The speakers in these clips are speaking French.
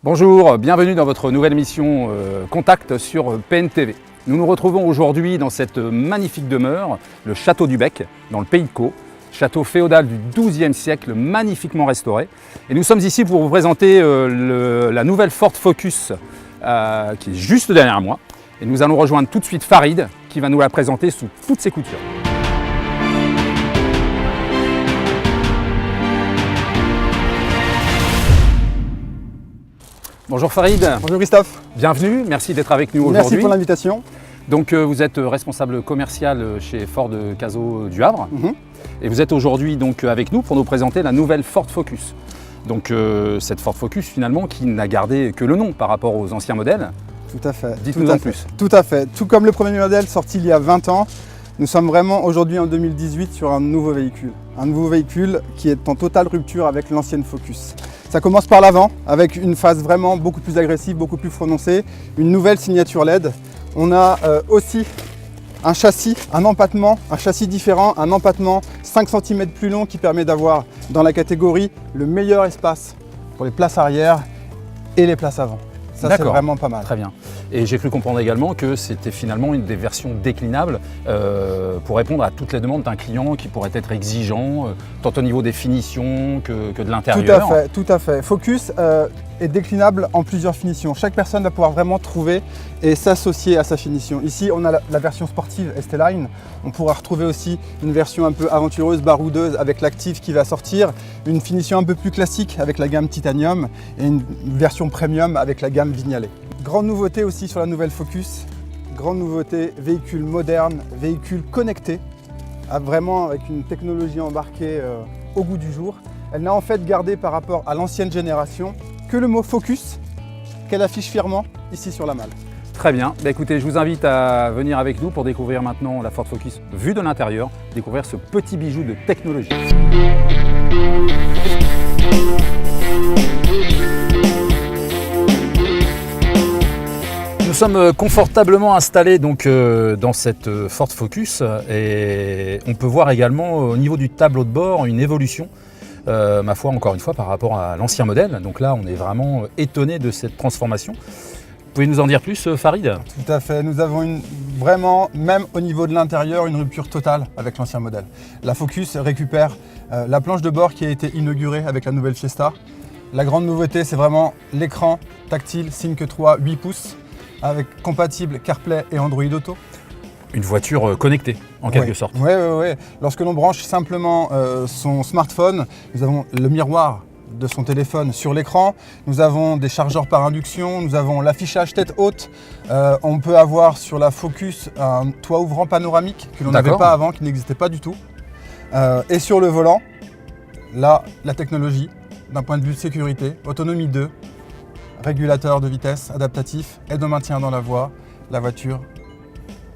Bonjour, bienvenue dans votre nouvelle émission Contact sur PNTV. Nous nous retrouvons aujourd'hui dans cette magnifique demeure, le Château du Bec, dans le Pays de Caux. Château féodal du XIIe siècle, magnifiquement restauré. Et nous sommes ici pour vous présenter la nouvelle Ford Focus qui est juste derrière moi. Et nous allons rejoindre tout de suite Farid qui va nous la présenter sous toutes ses coutures. Bonjour Farid. Bonjour Christophe. Bienvenue, merci d'être avec nous aujourd'hui. Merci pour l'invitation. Donc vous êtes responsable commercial chez Ford Cazaux du Havre. Et vous êtes aujourd'hui donc avec nous pour nous présenter la nouvelle Ford Focus. Donc cette Ford Focus finalement qui n'a gardé que le nom par rapport aux anciens modèles. Tout à fait. Dites-nous en plus. Tout à fait. Tout comme le premier modèle sorti il y a 20 ans, nous sommes vraiment aujourd'hui en 2018 sur un nouveau véhicule. Un nouveau véhicule qui est en totale rupture avec l'ancienne Focus. Ça commence par l'avant avec une phase vraiment beaucoup plus agressive, beaucoup plus prononcée, une nouvelle signature LED. On a aussi un châssis, un empattement, un châssis différent, un empattement 5 cm plus long qui permet d'avoir dans la catégorie le meilleur espace pour les places arrière et les places avant. Ça c'est vraiment pas mal. Très bien. Et j'ai cru comprendre également que c'était finalement une des versions déclinables pour répondre à toutes les demandes d'un client qui pourrait être exigeant, tant au niveau des finitions que de l'intérieur. Tout à fait. Focus est déclinable en plusieurs finitions. Chaque personne va pouvoir vraiment trouver et s'associer à sa finition. Ici, on a la version sportive ST-Line. On pourra retrouver aussi une version un peu aventureuse, baroudeuse avec l'Active qui va sortir, une finition un peu plus classique avec la gamme Titanium et une version premium avec la gamme Vignale. Grande nouveauté aussi sur la nouvelle Focus, grande nouveauté, véhicule moderne, véhicule connecté, vraiment avec une technologie embarquée au goût du jour. Elle n'a en fait gardé par rapport à l'ancienne génération que le mot Focus qu'elle affiche fièrement ici sur la malle. Très bien, écoutez, je vous invite à venir avec nous pour découvrir maintenant la Ford Focus vue de l'intérieur, découvrir ce petit bijou de technologie. Nous sommes confortablement installés donc, dans cette Ford Focus et on peut voir également au niveau du tableau de bord une évolution, ma foi encore une fois par rapport à l'ancien modèle. Donc là on est vraiment étonné de cette transformation. Vous pouvez nous en dire plus Farid? Tout à fait, nous avons vraiment, même au niveau de l'intérieur, une rupture totale avec l'ancien modèle. La Focus récupère la planche de bord qui a été inaugurée avec la nouvelle Fiesta. La grande nouveauté c'est vraiment l'écran tactile Sync 3 8 pouces. Avec compatible CarPlay et Android Auto. Une voiture connectée, en quelque sorte. Oui. Lorsque l'on branche simplement son smartphone, nous avons le miroir de son téléphone sur l'écran. Nous avons des chargeurs par induction, nous avons l'affichage tête haute. On peut avoir sur la Focus un toit ouvrant panoramique que l'on n'avait pas avant, qui n'existait pas du tout. Et sur le volant, là, la technologie, d'un point de vue de sécurité, autonomie 2, régulateur de vitesse adaptatif, aide au maintien dans la voie, la voiture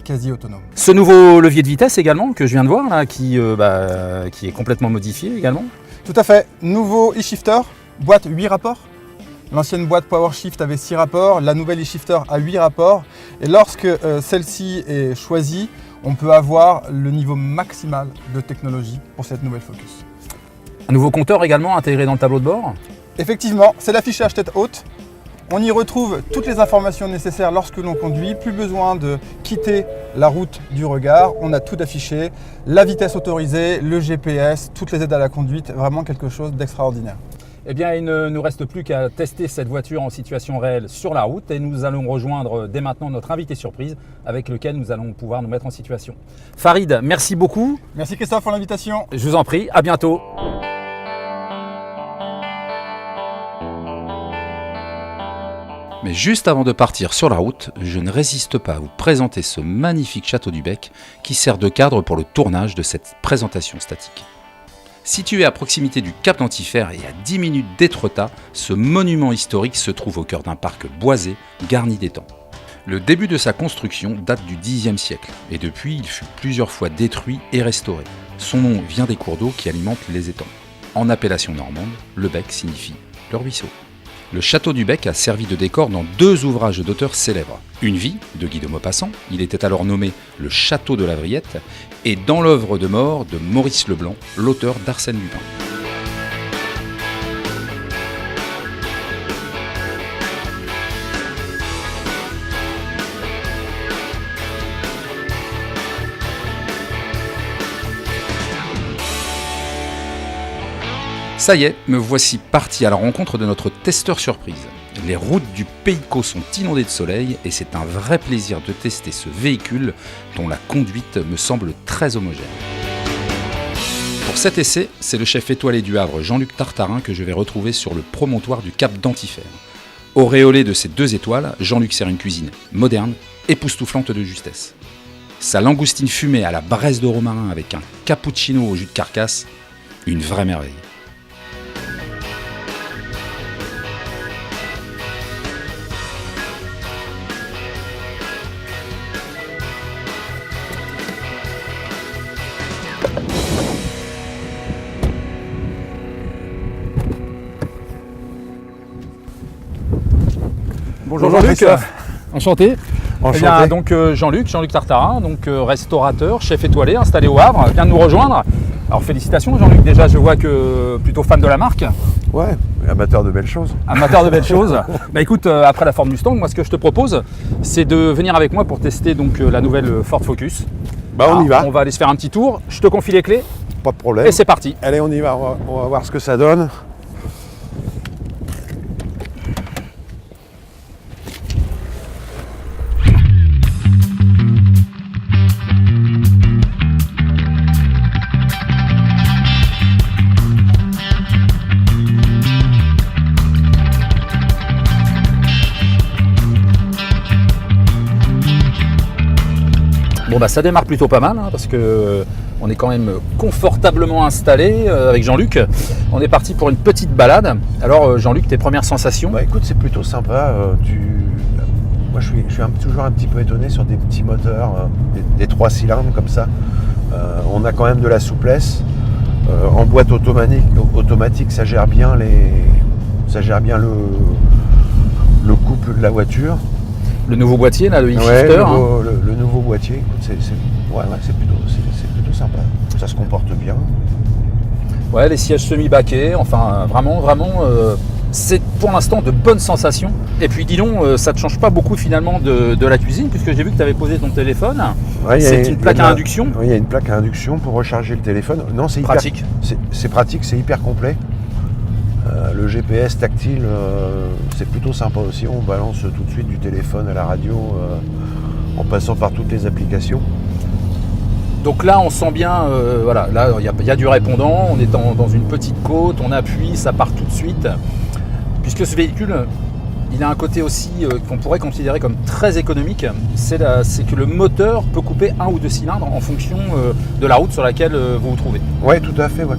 quasi autonome. Ce nouveau levier de vitesse également que je viens de voir là, qui est complètement modifié également. Tout à fait, nouveau e-shifter, boîte 8 rapports. L'ancienne boîte PowerShift avait 6 rapports, la nouvelle e-shifter a 8 rapports. Et lorsque celle-ci est choisie, on peut avoir le niveau maximal de technologie pour cette nouvelle Focus. Un nouveau compteur également intégré dans le tableau de bord. Effectivement, c'est l'affichage tête haute. On y retrouve toutes les informations nécessaires lorsque l'on conduit, plus besoin de quitter la route du regard, on a tout affiché, la vitesse autorisée, le GPS, toutes les aides à la conduite, vraiment quelque chose d'extraordinaire. Eh bien, il ne nous reste plus qu'à tester cette voiture en situation réelle sur la route et nous allons rejoindre dès maintenant notre invité surprise avec lequel nous allons pouvoir nous mettre en situation. Farid, merci beaucoup. Merci Christophe pour l'invitation. Je vous en prie, à bientôt. Mais juste avant de partir sur la route, je ne résiste pas à vous présenter ce magnifique château du Bec qui sert de cadre pour le tournage de cette présentation statique. Situé à proximité du Cap d'Antifer et à 10 minutes d'Étretat, ce monument historique se trouve au cœur d'un parc boisé garni d'étangs. Le début de sa construction date du Xe siècle et depuis il fut plusieurs fois détruit et restauré. Son nom vient des cours d'eau qui alimentent les étangs. En appellation normande, le bec signifie le ruisseau. Le château du Bec a servi de décor dans 2 ouvrages d'auteurs célèbres. Une vie de Guy de Maupassant, il était alors nommé le château de la Vriette, et dans l'œuvre de mort de Maurice Leblanc, l'auteur d'Arsène Lupin. Ça y est, me voici parti à la rencontre de notre testeur surprise. Les routes du Pays de Caux sont inondées de soleil et c'est un vrai plaisir de tester ce véhicule dont la conduite me semble très homogène. Pour cet essai, c'est le chef étoilé du Havre, Jean-Luc Tartarin, que je vais retrouver sur le promontoire du Cap d'Antifère. Auréolé de ses 2 étoiles, Jean-Luc sert une cuisine moderne, époustouflante de justesse. Sa langoustine fumée à la braise de romarin avec un cappuccino au jus de carcasse, une vraie merveille. Bonjour Jean-Luc, Christophe. enchanté. Enchanté. Eh bien, donc Jean-Luc Tartarin, donc restaurateur, chef étoilé, installé au Havre, vient de nous rejoindre. Alors félicitations Jean-Luc, déjà je vois que plutôt fan de la marque, Ouais, amateur de belles choses. amateur de belles choses. Bah écoute, après la Ford Mustang, moi ce que je te propose, c'est de venir avec moi pour tester donc la nouvelle Ford Focus. Bah on Alors, y va, On va aller se faire un petit tour, je te confie les clés pas de problème. et c'est parti. Allez, on y va, on va voir ce que ça donne. Bon bah ça démarre plutôt pas mal hein, parce que on est quand même confortablement installé avec Jean-Luc. On est parti pour une petite balade. Alors Jean-Luc, tes premières sensations? Bah écoute, c'est plutôt sympa. Moi je suis toujours un petit peu étonné sur des petits moteurs, des 3 cylindres comme ça. On a quand même de la souplesse. En boîte automatique, ça gère bien le couple de la voiture. Le nouveau boîtier là, le Ouais, e-shifter. le nouveau boîtier, écoute, c'est plutôt sympa. Ça se comporte bien. Ouais, les sièges semi-baquets, enfin vraiment, c'est pour l'instant de bonnes sensations. Et puis dis donc, ça ne te change pas beaucoup finalement de la cuisine, puisque j'ai vu que tu avais posé ton téléphone. Ouais, C'est une plaque à induction. Oui, il y a une plaque à induction pour recharger le téléphone. Non, c'est Pratique. C'est pratique, c'est hyper complet. Le GPS tactile, c'est plutôt sympa aussi. On balance tout de suite du téléphone à la radio en passant par toutes les applications. Donc là, on sent bien, voilà, là, il y a du répondant, on est dans une petite côte, on appuie, ça part tout de suite. Puisque ce véhicule, il a un côté aussi qu'on pourrait considérer comme très économique, c'est que le moteur peut couper 1 ou 2 cylindres en fonction de la route sur laquelle vous vous trouvez. Oui, tout à fait. Ouais,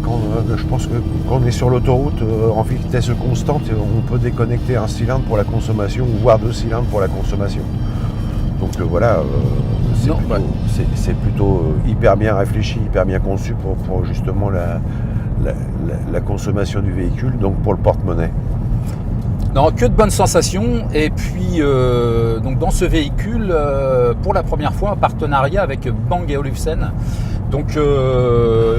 je pense que quand on est sur l'autoroute en vitesse constante, on peut déconnecter un cylindre pour la consommation, voire 2 cylindres pour la consommation. Donc voilà, c'est plutôt hyper bien réfléchi, hyper bien conçu pour justement la consommation du véhicule, donc pour le porte-monnaie. Non, que de bonnes sensations. Et puis, donc dans ce véhicule, pour la première fois, un partenariat avec Bang & Olufsen. Donc,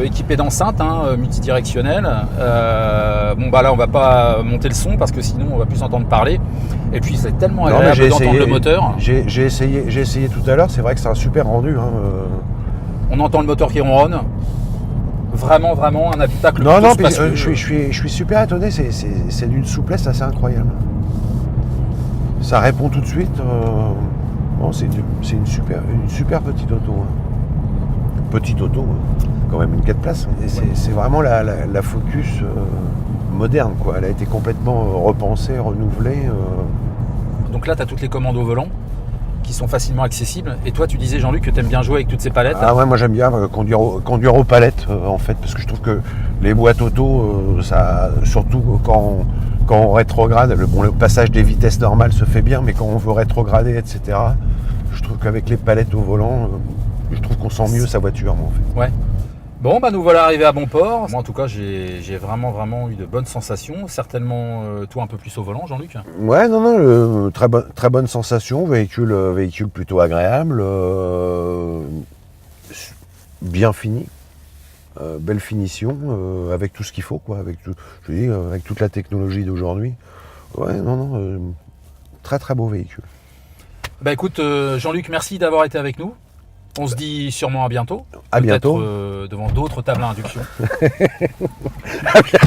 équipé d'enceintes multidirectionnelles. Bon, bah là, on va pas monter le son parce que sinon, on va plus entendre parler. Et puis, c'est tellement agréable d'entendre le moteur. J'ai essayé tout à l'heure. C'est vrai que c'est un super rendu. On entend le moteur qui ronronne. Vraiment un habitacle. Non, je suis super étonné. C'est d'une souplesse assez incroyable. Ça répond tout de suite. Bon, c'est une super petite auto. Petite auto, quand même une 4 places. Et c'est vraiment la Focus moderne, quoi. Elle a été complètement repensée, renouvelée. Donc là, tu as toutes les commandes au volant qui sont facilement accessibles. Et toi, tu disais, Jean-Luc, que tu aimes bien jouer avec toutes ces palettes. Ah ouais, moi j'aime bien conduire aux palettes, en fait, parce que je trouve que les boîtes auto, ça, surtout quand on rétrograde, le passage des vitesses normales se fait bien, mais quand on veut rétrograder, etc., je trouve qu'avec les palettes au volant, je trouve qu'on sent mieux sa voiture, moi, en fait. Ouais. Bon, bah nous voilà arrivés à bon port. Moi, en tout cas, j'ai vraiment eu de bonnes sensations. Certainement, toi un peu plus au volant, Jean-Luc. Ouais, non, très bonne sensation. Véhicule plutôt agréable, bien fini, belle finition, avec tout ce qu'il faut, quoi. Avec toute la technologie d'aujourd'hui. Ouais, très beau véhicule. Bah écoute, Jean-Luc, merci d'avoir été avec nous. On se dit sûrement à bientôt. À bientôt. Peut-être devant d'autres tables à induction.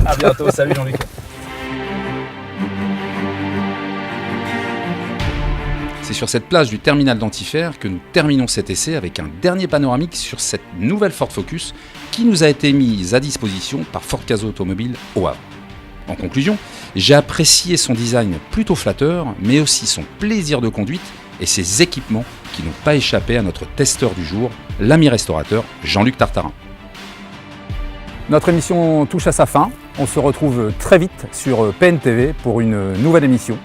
À bientôt. Salut Jean-Luc. C'est sur cette plage du terminal d'Antifer que nous terminons cet essai avec un dernier panoramique sur cette nouvelle Ford Focus qui nous a été mise à disposition par Ford Caso Automobile au Havre. En conclusion, j'ai apprécié son design plutôt flatteur, mais aussi son plaisir de conduite et ses équipements qui n'ont pas échappé à notre testeur du jour, l'ami restaurateur Jean-Luc Tartarin. Notre émission touche à sa fin. On se retrouve très vite sur PNTV pour une nouvelle émission.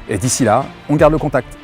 Et d'ici là, on garde le contact.